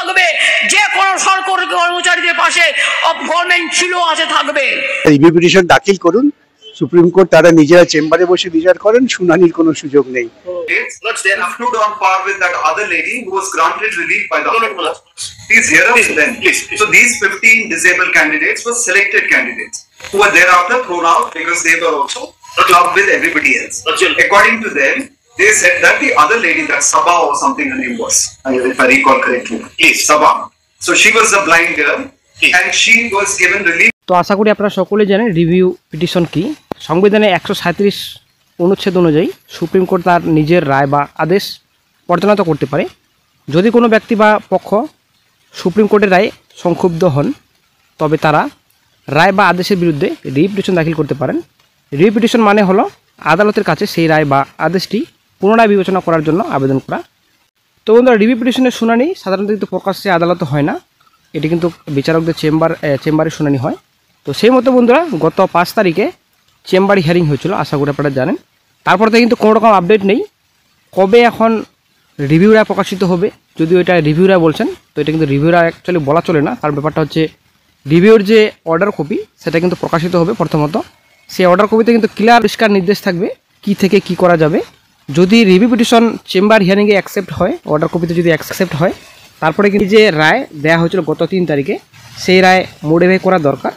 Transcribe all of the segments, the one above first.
থাকবে, যে কোনো সরকারি কর্মচারীদের পাশে গভর্নমেন্ট ছিল আছে থাকবে। রিভিউ পিটিশন দাখিল করুন, সুপ্রিম কোর্ট তারা নিজেরা চেম্বারে বসে বিচার করেন, শুনানির কোনো সুযোগ নেই। They have stood on par with that other lady who was granted relief by the court. Please hear us then. So these 15 disabled candidates were selected candidates who were thereafter thrown out because they were also clubbed with everybody else. According to them, they said that the other lady, that Sabha or something her name was, if I recall correctly, Sabha. So she was a blind girl and she was given relief. তো আশা করি আপনারা সকলেই জানেন review petition কি। সংবিধানে 137 অনুচ্ছেদ অনুযায়ী supreme court তার নিজের রায় বা আদেশ পর্যালোচনা করতে পারে। যদি কোনো ব্যক্তি বা পক্ষ সুপ্রিম কোর্টের রায়ে সংক্ষুব্ধ হন, তবে তারা রায় বা আদেশের বিরুদ্ধে রিভিউ পিটিশন দাখিল করতে পারেন। রিভিউ পিটিশন মানে হলো আদালতের কাছে সেই রায় বা আদেশটি পুনরায় বিবেচনা করার জন্য আবেদন করা। তো বন্ধুরা, রিভিউ পিটিশনের শুনানি সাধারণত কিন্তু প্রকাশ্যে আদালতে হয় না, এটি কিন্তু বিচারকদের চেম্বারে শুনানি হয়। তো সেই মতো বন্ধুরা, গত 5 তারিখে চেম্বার হিয়ারিং হয়েছিল, আশা করি আপনারা জানেন। তারপর থেকে কিন্তু কোনো রকম আপডেট নেই কবে এখন রিভিউ রায় প্রকাশিত হবে। যদিও এটা রিভিউ রায় বলছেন, তো এটা কিন্তু রিভিউ রায় অ্যাকচুয়ালি বলা চলে না, কারণ ব্যাপারটা হচ্ছে রিভিউর যে অর্ডার কপি সেটা কিন্তু প্রকাশিত হবে প্রথমত। সেই অর্ডার কপিতে কিন্তু ক্লিয়ার পরিষ্কার নির্দেশ থাকবে কি থেকে কি করা যাবে। যদি রিভিউ পিটিশন চেম্বার হিয়ারিংয়ে অ্যাকসেপ্ট হয়, অর্ডার কপিতে যদি অ্যাকসেপ্ট হয়, তারপরে কিন্তু যে রায় দেওয়া হয়েছিল গত 3 তারিখে সেই রায় মডিফাই করা দরকার।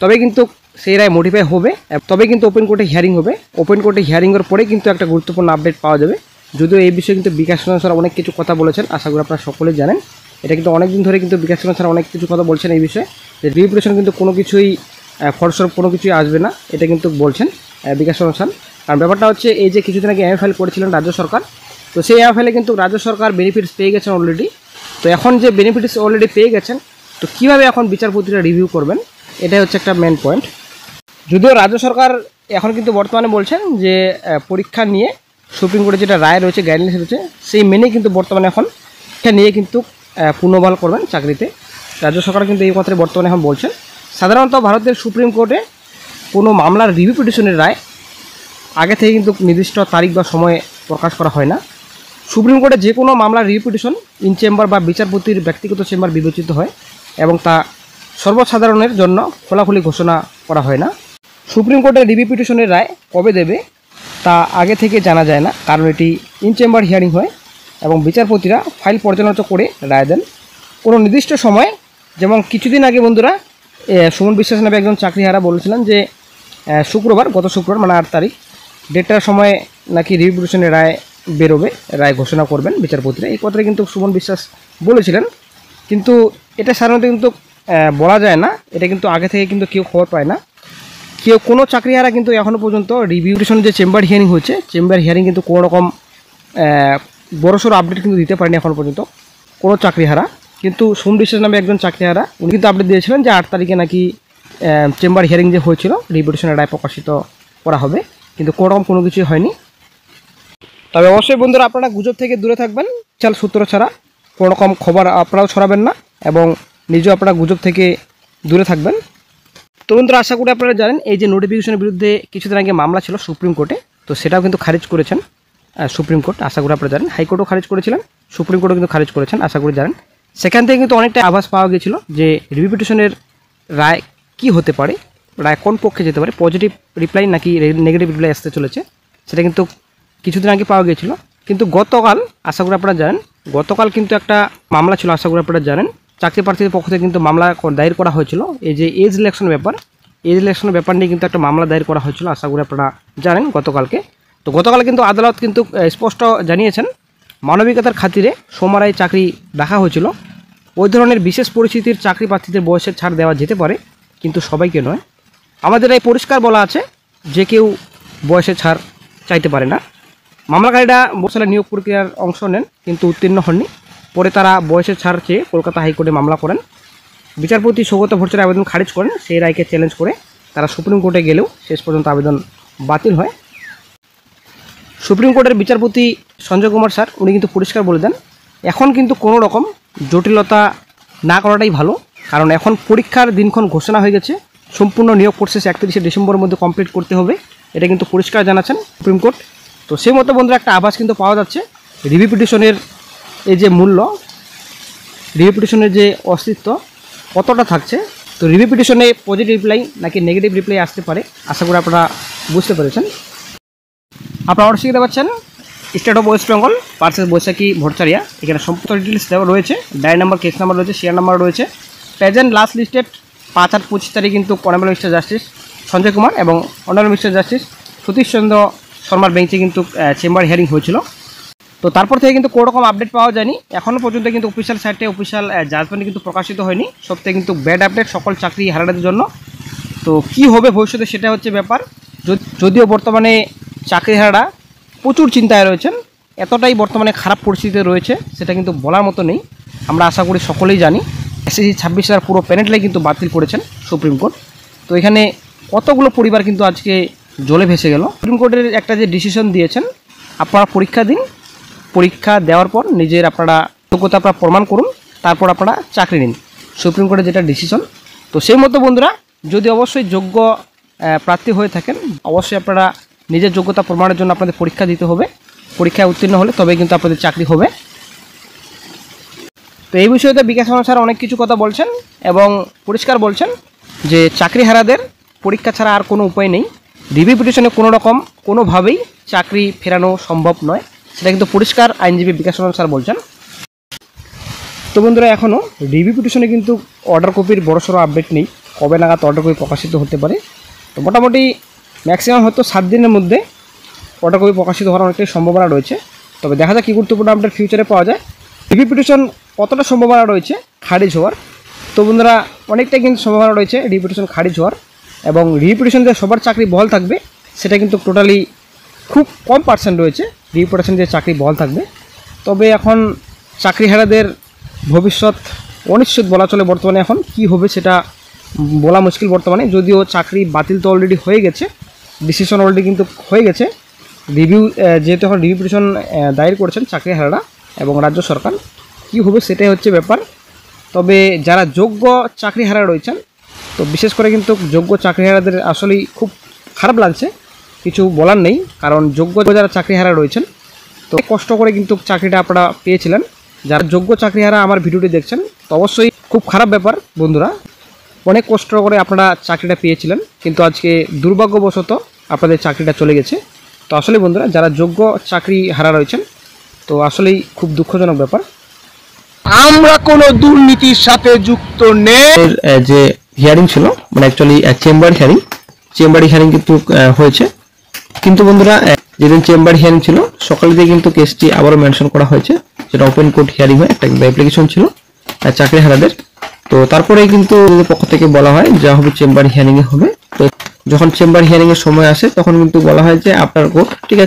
তবে কিন্তু সেই রায় মডিফাই হবে, তবে কিন্তু ওপেন কোর্টে হিয়ারিং হবে। ওপেন কোর্টে হিয়ারিংয়ের পরে কিন্তু একটা গুরুত্বপূর্ণ আপডেট পাওয়া যাবে। যদিও এই বিষয়ে কিন্তু বিকাশ রঞ্জন স্যার অনেক কিছু কথা বলেছেন, আশা করি আপনারা সকলে জানেন। এটা কিন্তু অনেক দিন ধরে কিন্তু বিকাশ রঞ্জন স্যার অনেক কিছু কথা বলছেন এই বিষয়ে, যে রিভিউ পিটিশন কিন্তু কোনো কিছুই ফলস্বরূপ কোনো কিছুই আসবে না, এটা কিন্তু বলছেন বিকাশ রঞ্জন স্যার। কারণ ব্যাপারটা হচ্ছে এই যে কিছুদিন আগে এমএফআইএল করেছিলেন রাজ্য সরকার, তো সেই এমএফআইএলে কিন্তু রাজ্য সরকার বেনিফিটস পেয়ে গেছেন অলরেডি। তো এখন যে বেনিফিটস অলরেডি পেয়ে গেছেন, তো কীভাবে এখন বিচারপতিরা রিভিউ করবেন, এটাই হচ্ছে একটা মেন পয়েন্ট। যদিও রাজ্য সরকার এখন কিন্তু বর্তমানে বলছেন যে পরীক্ষা নিয়ে সুপ্রিম কোর্টে যেটা রায় রয়েছে, গাইডলাইন্স রয়েছে, সেই মেনেই কিন্তু বর্তমানে এখন এটা নিয়ে কিন্তু পুনর্বহাল করবেন চাকরিতে। রাজ্য সরকার কিন্তু এই কথাটা বর্তমানে এখন বলছেন। সাধারণত ভারতের সুপ্রিম কোর্টে কোনো মামলার রিভিউ পিটিশনের রায় আগে থেকে কিন্তু নির্দিষ্ট তারিখ বা সময়ে প্রকাশ করা হয় না। সুপ্রিম কোর্টে যে কোনো মামলার রিভিউ পিটিশন ইন চেম্বার বা বিচারপতির ব্যক্তিগত চেম্বার বিবেচিত হয় এবং তা সর্বসাধারণের জন্য খোলাখুলি ঘোষণা করা হয় না। সুপ্রিম কোর্টের রিভিউ পিটিশনের রায় কবে দেবে তা আগে থেকে জানা যায় না, কারণ এটি ইন চেম্বার হিয়ারিং হয় এবং বিচারপতিরা ফাইল পর্যালোচনা করে রায় দেন কোনো নির্দিষ্ট সময়। যেমন কিছুদিন আগে বন্ধুরা সুমন বিশ্বাস নামে একজন চাকরিহারা বলেছিলেন যে গত শুক্রবার মানে 8 তারিখ 1:30টার সময় নাকি রিভিউ পিটিশনের রায় বেরোবে, রায় ঘোষণা করবেন বিচারপতিরা। এই কথাটা কিন্তু সুমন বিশ্বাস বলেছিলেন, কিন্তু এটা সাধারণত কিন্তু বলা যায় না, এটা কিন্তু আগে থেকে কিন্তু কেউ খবর পায় না। কোনো চাকরিহারা কিন্তু এখনও পর্যন্ত রিভিউ পিটিশন যে চেম্বার হিয়ারিং হচ্ছে, চেম্বার হিয়ারিং কিন্তু কোনো রকম বড়সড় আপডেট কিন্তু দিতে পারেনি এখনও পর্যন্ত কোনো চাকরিহারা। কিন্তু সুমন বিশ্বাস নামে একজন চাকরিহারা উনি কিন্তু আপডেট দিয়েছিলেন যে 8 তারিখে নাকি চেম্বার হিয়ারিং যে হয়েছিল রিভিউ পিটিশনের রায় প্রকাশিত করা হবে, কিন্তু কোনো রকম কোনো কিছুই হয়নি। তবে অবশ্যই বন্ধুরা, আপনারা গুজব থেকে দূরে থাকবেন, চাল সূত্র ছাড়া কোনো রকম খবর আপনারাও ছড়াবেন না এবং নিজেও আপনারা গুজব থেকে দূরে থাকবেন। তো বন্ধুরা, আশা করি আপনারা জানেন এই যে নোটিফিকেশনের বিরুদ্ধে কিছুদিন আগে মামলা ছিল সুপ্রিম কোর্টে, তো সেটাও কিন্তু খারিজ করেছেন সুপ্রিম কোর্ট। আশা করি আপনারা জানেন হাইকোর্টও খারিজ করেছিলেন, সুপ্রিম কোর্টও কিন্তু খারিজ করেছেন, আশা করি জানেন। সেখান থেকে কিন্তু অনেকটা আভাস পাওয়া গিয়েছিল যে রিভিউ পিটিশনের রায় কী হতে পারে, রায় কোন পক্ষে যেতে পারে, পজিটিভ রিপ্লাই নাকি নেগেটিভ রিপ্লাই আসতে চলেছে, সেটা কিন্তু কিছুদিন আগে পাওয়া গিয়েছিল। কিন্তু গতকাল আশা করি আপনারা জানেন, গতকাল কিন্তু একটা মামলা ছিল, আশা করি আপনারা জানেন। চাকরি প্রার্থীদের পক্ষ থেকে কিন্তু মামলা দায়ের করা হয়েছিল এই যে এজ ইলেকশনের ব্যাপার নিয়ে কিন্তু একটা মামলা দায়ের করা হয়েছিল, আশা করি আপনারা জানেন গতকালকে। তো গতকাল কিন্তু আদালত কিন্তু স্পষ্ট জানিয়েছেন মানবিকতার খাতিরে সোমবারে চাকরি রাখা হয়েছিল। ওই ধরনের বিশেষ পরিস্থিতির চাকরি প্রার্থীদের বয়সের ছাড় দেওয়া যেতে পারে, কিন্তু সবাইকে নয়। আমাদের এই পরিষ্কার বলা আছে যে কেউ বয়সের ছাড় চাইতে পারে না। মামলাকারীরা বছরে নিয়োগ প্রক্রিয়ার অংশ নেন কিন্তু উত্তীর্ণ হননি, পরে তারা বয়সের ছাড় চেয়ে কলকাতা হাইকোর্টে মামলা করেন। বিচারপতি সৌগত ভট্টাচার্য আবেদন খারিজ করেন। সেই রায়কে চ্যালেঞ্জ করে তারা সুপ্রিম কোর্টে গেলেও শেষ পর্যন্ত আবেদন বাতিল হয়। সুপ্রিম কোর্টের বিচারপতি সঞ্জয় কুমার স্যার উনি কিন্তু পরিষ্কার বলে দেন এখন কিন্তু কোনো রকম জটিলতা না করাটাই ভালো, কারণ এখন পরীক্ষার দিনক্ষণ ঘোষণা হয়ে গেছে, সম্পূর্ণ নিয়োগ প্রসেস 31শে ডিসেম্বরের মধ্যে কমপ্লিট করতে হবে, এটা কিন্তু পরিষ্কার জানাচ্ছেন সুপ্রিম কোর্ট। তো সেই মতো বন্ধুরা একটা আভাস কিন্তু পাওয়া যাচ্ছে রিভিউ পিটিশনের এই যে মূল্য রিভিউ পিটিশনের যে অস্তিত্ব কতটা থাকছে। তো রিভিউ পিটিশনে পজিটিভ রিপ্লাই নাকি নেগেটিভ রিপ্লাই আসতে পারে, আশা করি আপনারা বুঝতে পেরেছেন। আপনারা অর্ডার শিখতে পাচ্ছেন state of West Bengal versus Baishakhi Bhattacharya. এখানে সমস্ত ডিটেলস দেওয়া রয়েছে, ডায়েরি নাম্বার, কেস নাম্বার রয়েছে, শেয়ার নাম্বার রয়েছে। প্রেজেন্ট লাস্ট লিস্টেড 5/8/25 তারিখ কিন্তু honourable mister justice Sanjay Kumar এবং honourable mister justice Satish Chandra শর্মার বেঞ্চে কিন্তু চেম্বার হিয়ারিং হয়েছিল। তো তারপর থেকে কিন্তু কোনো রকম আপডেট পাওয়া যায়নি এখনও পর্যন্ত, কিন্তু অফিসিয়াল সাইটে অফিসিয়াল জাজমেন্ট কিন্তু প্রকাশিত হয়নি। সবথেকে কিন্তু ব্যাড আপডেট সকল চাকরি হারানোর জন্য। তো কি হবে ভবিষ্যতে সেটা হচ্ছে ব্যাপার। যদিও বর্তমানে চাকরিহারারা প্রচুর চিন্তায় রয়েছেন, এতটাই বর্তমানে খারাপ পরিস্থিতিতে রয়েছে সেটা কিন্তু বলার মতো নেই। আমরা আশা করি সকলেই জানি SSC 26 পুরো প্যানেলটাই কিন্তু বাতিল করেছেন সুপ্রিম কোর্ট। তো এখানে কতগুলো পরিবার কিন্তু আজকে জলে ভেসে গেল। সুপ্রিম কোর্টের একটা যে ডিসিশন দিয়েছেন, আপনারা পরীক্ষা দিন, পরীক্ষা দেওয়ার পর নিজের আপনারা যোগ্যতা আপনারা প্রমাণ করুন, তারপর আপনারা চাকরি নিন, সুপ্রিম কোর্টের যেটা ডিসিশন। তো সেই মতো বন্ধুরা, যদি অবশ্যই যোগ্য প্রার্থী হয়ে থাকেন, অবশ্যই আপনারা নিজের যোগ্যতা প্রমাণের জন্য আপনাদের পরীক্ষা দিতে হবে। পরীক্ষায় উত্তীর্ণ হলে তবেই কিন্তু আপনাদের চাকরি হবে। তো এই বিষয়তে বিকাশ স্যার অনেক কিছু কথা বলছেন এবং পরিষ্কার বলছেন যে চাকরিহারাদের পরীক্ষা ছাড়া আর কোনো উপায় নেই। রিভিউ পিটিশনে কোনো রকম কোনোভাবেই চাকরি ফেরানো সম্ভব নয়, সেটা কিন্তু পরিষ্কার আইনজীবী বিকাশ স্যার বলছেন। তো বন্ধুরা, এখনও রিভিউ পিটিশনে কিন্তু অর্ডার কপির বড়সড় আপডেট নেই, কবে নাগাদ অর্ডার কপি প্রকাশিত হতে পারে। তো মোটামুটি ম্যাক্সিমাম হয়তো 7 দিনের মধ্যে অর্ডার কপি প্রকাশিত হওয়ার অনেকটাই সম্ভাবনা রয়েছে। তবে দেখা যাক কী গুরুত্বপূর্ণ আপডেট ফিউচারে পাওয়া যায়। রিভিউ পিটিশন কতটা সম্ভাবনা রয়েছে খারিজ হওয়ার। তো বন্ধুরা, অনেকটাই কিন্তু সম্ভাবনা রয়েছে রিভিউ পিটিশন খারিজ হওয়ার, এবং রিভিউ পিটিশন যে সবার চাকরি বহাল থাকবে সেটা কিন্তু টোটালি খুব কম পার্সেন্ট রয়েছে রিভিউ পিটিশন যে চাকরি বহাল থাকবে। তবে এখন চাকরিহারাদের ভবিষ্যৎ অনিশ্চিত বলা চলে। বর্তমানে এখন কি হবে সেটা বলা মুশকিল বর্তমানে, যদিও চাকরি বাতিল তো অলরেডি হয়ে গেছে, ডিসিশন অলরেডি কিন্তু হয়ে গেছে। রিভিউ যেহেতু এখন রিভিউ পিটিশন দায়ের করেছেন চাকরিহারারা এবং রাজ্য সরকার, কি হবে সেটাই হচ্ছে ব্যাপার। তবে যারা যোগ্য চাকরিহারা রয়েছেন, তো বিশেষ করে কিন্তু যোগ্য চাকরিহারাদের আসলেই খুব খারাপ লাগছে, কিছু বলার নেই। কারণ যোগ্য যারা চাকরিহারা রয়েছেন, তো কষ্ট করে কিন্তু চাকরিটা আপনারা পেয়েছিলেন। যারা যোগ্য চাকরিহারা আমার ভিডিওটি দেখছেন, তো অবশ্যই খুব খারাপ ব্যাপার বন্ধুরা। অনেক কষ্ট করে আপনারা চাকরিটা পেয়েছিলেন, কিন্তু আজকে দুর্ভাগ্যবশত আপনাদের চাকরিটা চলে গেছে। তো আসলে বন্ধুরা, যারা যোগ্য চাকরিহারা রয়েছেন, তো আসলেই খুব দুঃখজনক ব্যাপার। আমরা কোনো দুর্নীতির সাথে যুক্ত নেই। যে হিয়ারিং ছিল, মানে অ্যাকচুয়ালি চেম্বার হিয়ারিং কিন্তু হয়েছে। কিন্তু বন্ধুরা, যেদিন চেম্বার হিয়ারিং ছিল সকালে দিয়ে কিন্তু কেসটি আবারও মেনশন করা হয়েছে, যেটা ওপেন কোর্ট হিয়ারিং হয়, একটা অ্যাপ্লিকেশন ছিল চাকরিহারাদের। তো তারপরেই কিন্তু পক্ষ থেকে বলা হয় যা হবে চেম্বার হিয়ারিং এ হবে। তো যখন চেম্বার হিয়ারিং এর সময় আসে তখন কিন্তু বলা হয় যে আপনার কোর্ট ঠিক আছে,